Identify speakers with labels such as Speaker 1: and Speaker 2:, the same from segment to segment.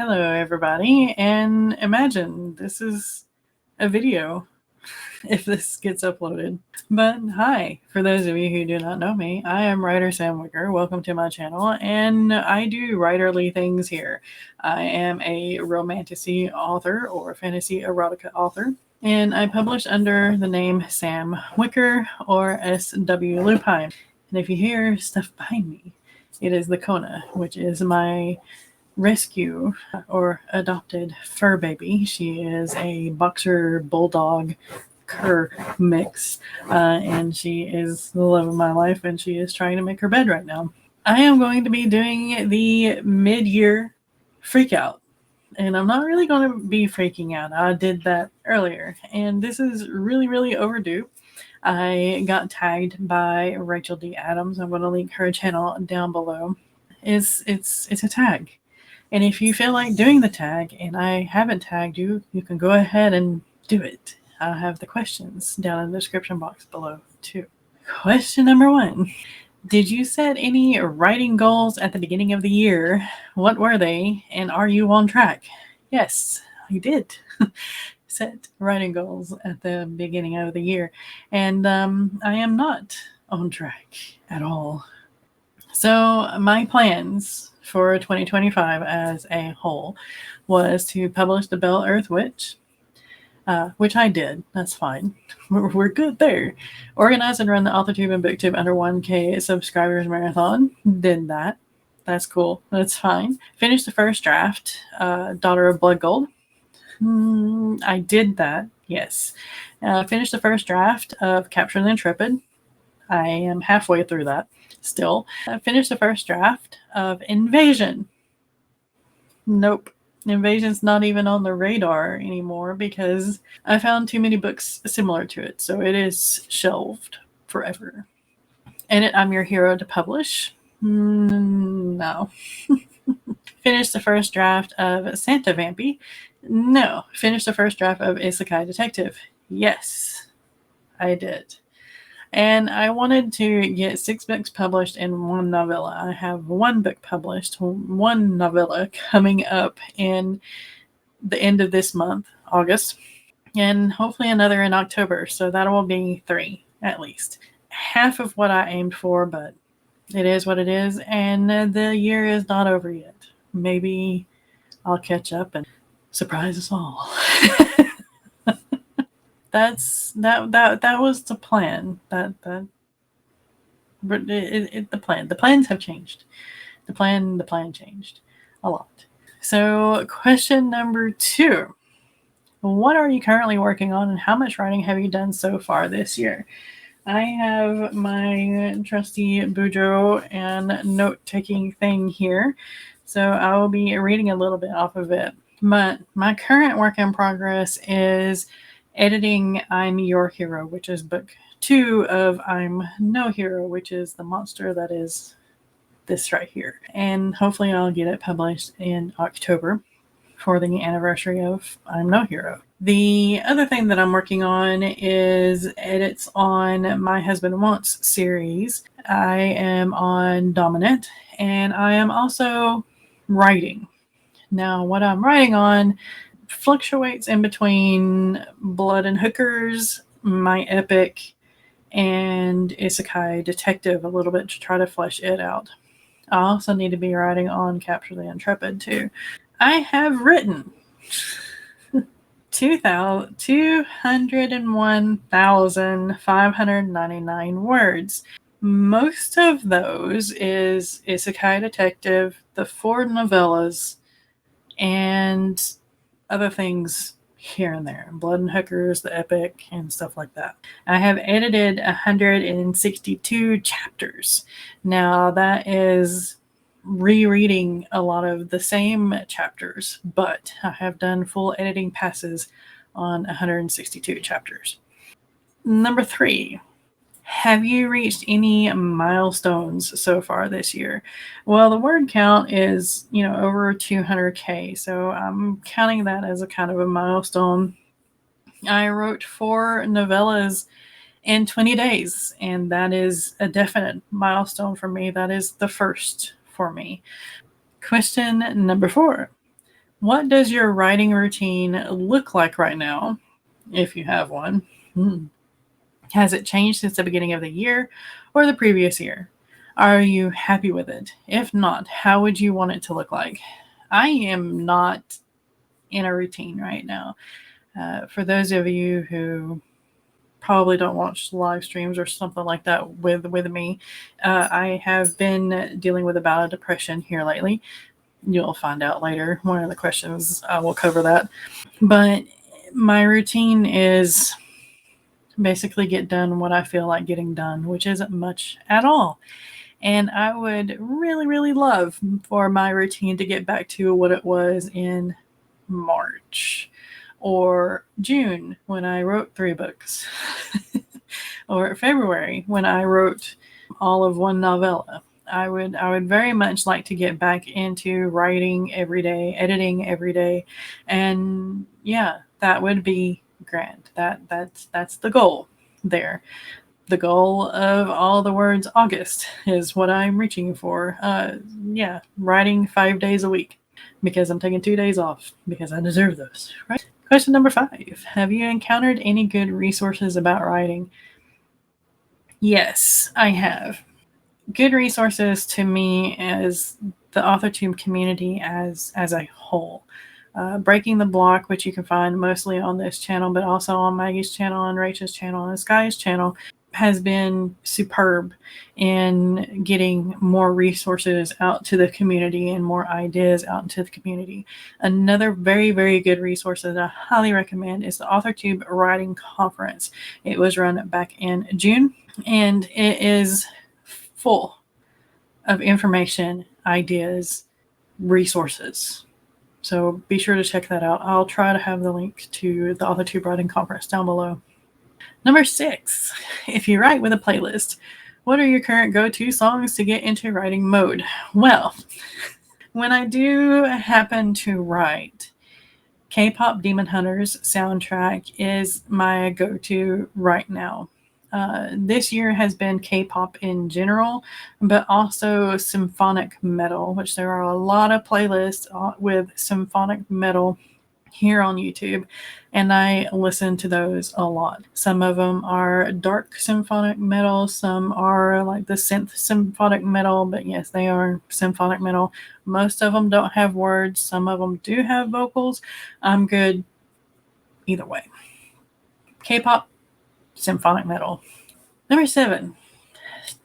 Speaker 1: Hello, everybody, and imagine this is a video if this gets uploaded. But hi, for those of you who do not know me, I am writer Sam Wicker. Welcome to my channel, and I do writerly things here. I am a romantasy author or fantasy erotica author, and I publish under the name Sam Wicker or S.W. Lupine. And if you hear stuff behind me, it is the Kona, which is my rescue or adopted fur baby. She is a boxer bulldog cur mix, and she is the love of my life, and she is trying to make her bed right now. I am going to be doing the mid-year freak out, and I'm not really going to be freaking out. I did that earlier, and this is really overdue. I got tagged by Rachel D. Adams. I'm going to link her channel down below. It's a tag. And if you feel like doing the tag and I haven't tagged you, you can go ahead and do it. I'll have the questions down in the description box below too. Question number 1. Did you set any writing goals at the beginning of the year? What were they? And are you on track? Yes, I did set writing goals at the beginning of the year. And I am not on track at all. So my plans for 2025 as a whole was to publish The Bell Earth Witch, which I did. That's fine. We're good there. Organize and run the AuthorTube and BookTube under 1K subscribers marathon. Did that. That's cool. That's fine. Finished the first draft, Daughter of Blood Gold. I did that. Yes. Finished the first draft of Capture the Intrepid. I am halfway through that still. I finished the first draft of Invasion. Nope. Invasion's not even on the radar anymore because I found too many books similar to it, so it is shelved forever. And I'm Your Hero to publish? No. Finished the first draft of Santa Vampy? No. Finished the first draft of Isekai Detective? Yes, I did. And I wanted to get 6 books published and 1 novella. I have 1 book published, 1 novella coming up in the end of this month, August, and hopefully another in October. So that will be 3 at least. Half of what I aimed for, but it is what it is. And the year is not over yet. Maybe I'll catch up and surprise us all. That was the plan. But the plans have changed. The plan changed a lot. So question number 2. What are you currently working on and how much writing have you done so far this year? I have my trusty Bujo and note-taking thing here. So I will be reading a little bit off of it. But my current work in progress is editing I'm Your Hero, which is book 2 of I'm No Hero, which is the monster that is this right here. And hopefully I'll get it published in October for the anniversary of I'm No Hero. The other thing that I'm working on is edits on My Husband Wants series. I am on Dominant, and I am also writing. Now, what I'm writing on fluctuates in between Blood and Hookers, my epic, and Isekai Detective a little bit to try to flesh it out. I also need to be writing on Capture the Intrepid too. I have written 201,599 words. Most of those is Isekai Detective, the 4 novellas, and other things here and there. Blood and Hookers, the epic, and stuff like that. I have edited 162 chapters. Now that is rereading a lot of the same chapters, but I have done full editing passes on 162 chapters. Number 3. Have you reached any milestones so far this year? Well, the word count is, over 200K, so I'm counting that as a kind of a milestone. I wrote 4 novellas in 20 days, and that is a definite milestone for me. That is the first for me. Question number 4. What does your writing routine look like right now, if you have one? Has it changed since the beginning of the year or the previous year? Are you happy with it? If not, how would you want it to look like? I am not in a routine right now. For those of you who probably don't watch live streams or something like that with me, I have been dealing with a bout of depression here lately. You'll find out later. One of the questions I will cover that. But my routine is basically get done what I feel like getting done, which isn't much at all. And I would really, really love for my routine to get back to what it was in March or June when I wrote 3 books, or February when I wrote all of one novella. I would very much like to get back into writing every day, editing every day, and yeah, that would be grand. That's the goal there. The goal of all the words August is what I'm reaching for. Yeah, writing 5 days a week because I'm taking 2 days off because I deserve those, right? Question number 5. Have you encountered any good resources about writing? Yes, I have. Good resources to me as the AuthorTube community as a whole. Breaking the Block, which you can find mostly on this channel, but also on Maggie's channel and Rachel's channel and Sky's channel, has been superb in getting more resources out to the community and more ideas out into the community. Another very, very good resource that I highly recommend is the AuthorTube Writing Conference. It was run back in June, and it is full of information, ideas, resources. So be sure to check that out. I'll try to have the link to the AuthorTube Writing Conference down below. Number 6, if you write with a playlist, what are your current go-to songs to get into writing mode? Well, when I do happen to write, K-pop Demon Hunters soundtrack is my go-to right now. This year has been K-pop in general, but also symphonic metal, which there are a lot of playlists with symphonic metal here on YouTube, and I listen to those a lot. Some of them are dark symphonic metal, some are like the synth symphonic metal, but yes, they are symphonic metal. Most of them don't have words, some of them do have vocals. I'm good either way. K-pop, symphonic metal. Number 7,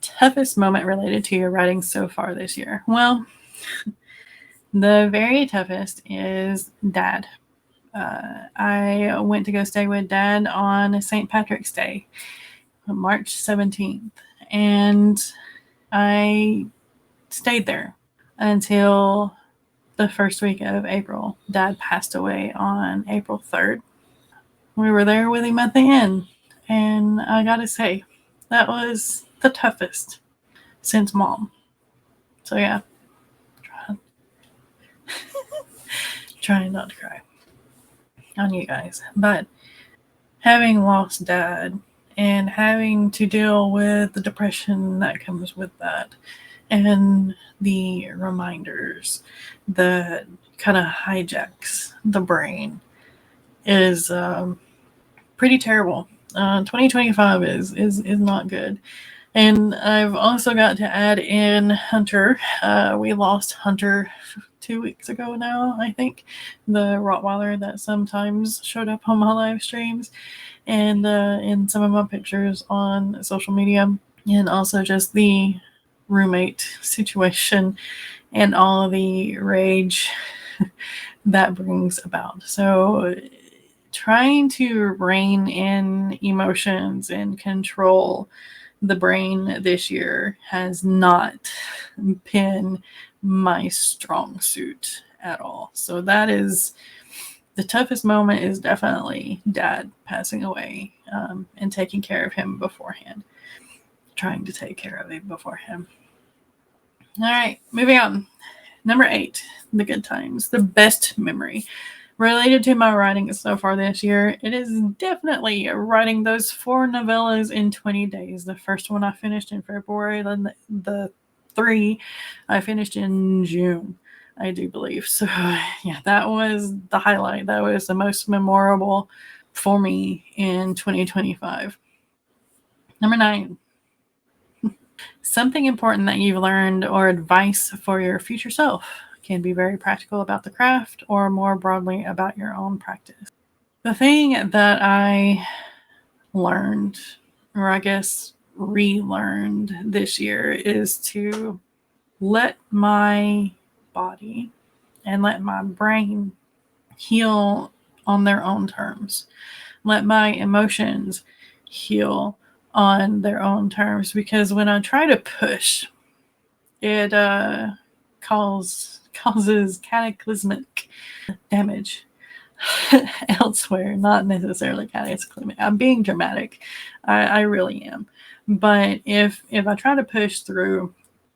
Speaker 1: toughest moment related to your writing so far this year. Well, the very toughest is Dad. I went to go stay with Dad on St. Patrick's Day, March 17th, and I stayed there until the first week of April. Dad passed away on April 3rd. We were there with him at the end, and I gotta say, that was the toughest since Mom. So yeah, trying not to cry on you guys. But having lost Dad and having to deal with the depression that comes with that and the reminders that kind of hijacks the brain is pretty terrible. 2025 is not good. And I've also got to add in Hunter. We lost Hunter 2 weeks ago now, I think. The Rottweiler that sometimes showed up on my live streams and in some of my pictures on social media. And also just the roommate situation and all the rage that brings about. So trying to rein in emotions and control the brain this year has not been my strong suit at all. So that is the toughest moment, is definitely Dad passing away and taking care of him beforehand. Trying to take care of him beforehand. All right, moving on. Number 8, the good times, the best memory. Related to my writing so far this year, it is definitely writing those 4 novellas in 20 days. The first one I finished in February, then the 3 I finished in June. I do believe. So, yeah, that was the highlight. That was the most memorable for me in 2025. Number 9, something important that you've learned or advice for your future self. Can be very practical about the craft or more broadly about your own practice. The thing that I learned, or I guess relearned this year, is to let my body and let my brain heal on their own terms. Let my emotions heal on their own terms, because when I try to push, it causes cataclysmic damage elsewhere, not necessarily cataclysmic. I'm being dramatic. I really am. But if I try to push through,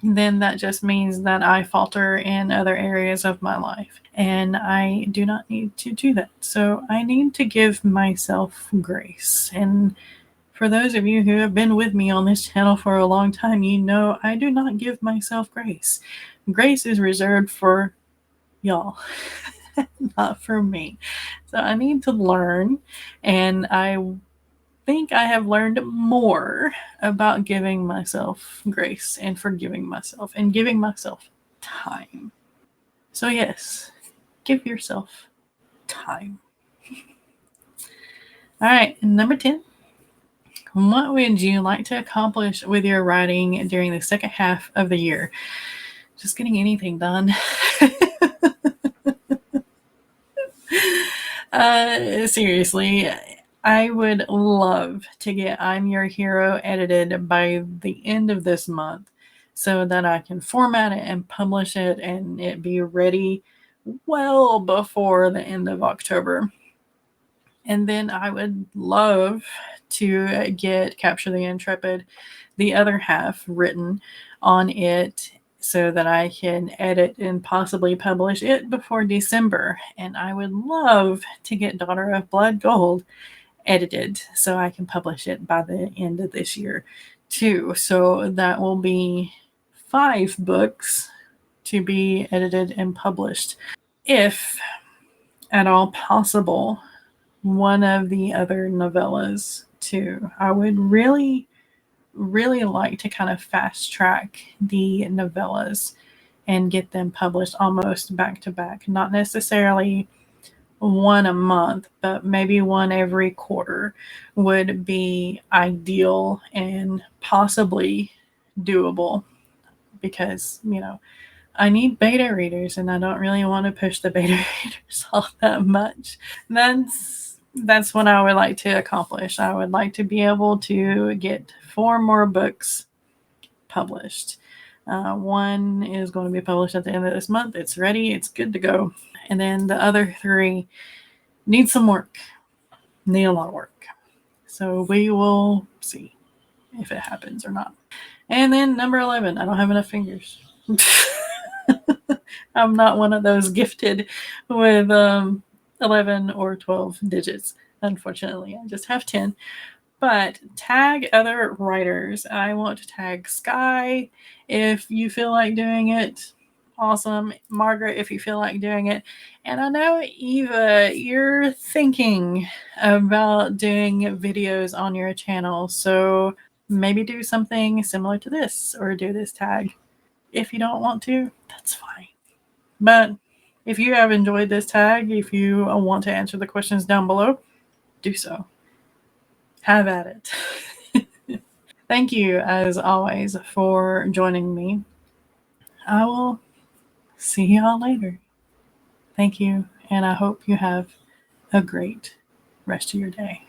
Speaker 1: then that just means that I falter in other areas of my life. And I do not need to do that. So I need to give myself grace. And for those of you who have been with me on this channel for a long time, you know I do not give myself grace. Grace is reserved for y'all, not for me. So I need to learn, and I think I have learned more about giving myself grace and forgiving myself and giving myself time. So, yes, give yourself time. All right, number 10. What would you like to accomplish with your writing during the second half of the year? Just getting anything done. Seriously, I would love to get I'm Your Hero edited by the end of this month so that I can format it and publish it and it be ready well before the end of October. And then I would love to get Capture the Intrepid, the other half, written on it so that I can edit and possibly publish it before December. And I would love to get Daughter of Blood Gold edited so I can publish it by the end of this year too. So that will be 5 books to be edited and published. If at all possible, one of the other novellas too. I would really, really like to kind of fast track the novellas and get them published almost back to back. Not necessarily one a month, but maybe one every quarter would be ideal and possibly doable, because, I need beta readers and I don't really want to push the beta readers all that much. That's what I would like to accomplish. I would like to be able to get 4 more books published. One is going to be published at the end of this month. It's ready. It's good to go. And then the other 3 need some work. Need a lot of work. So we will see if it happens or not. And then number 11. I don't have enough fingers. I'm not one of those gifted with 11 or 12 digits. Unfortunately, I just have 10. But tag other writers. I want to tag Sky if you feel like doing it. Awesome. Margaret, if you feel like doing it. And I know, Eva, you're thinking about doing videos on your channel. So maybe do something similar to this or do this tag. If you don't want to, that's fine. But if you have enjoyed this tag, if you want to answer the questions down below, do so. Have at it. Thank you, as always, for joining me. I will see y'all later. Thank you, and I hope you have a great rest of your day.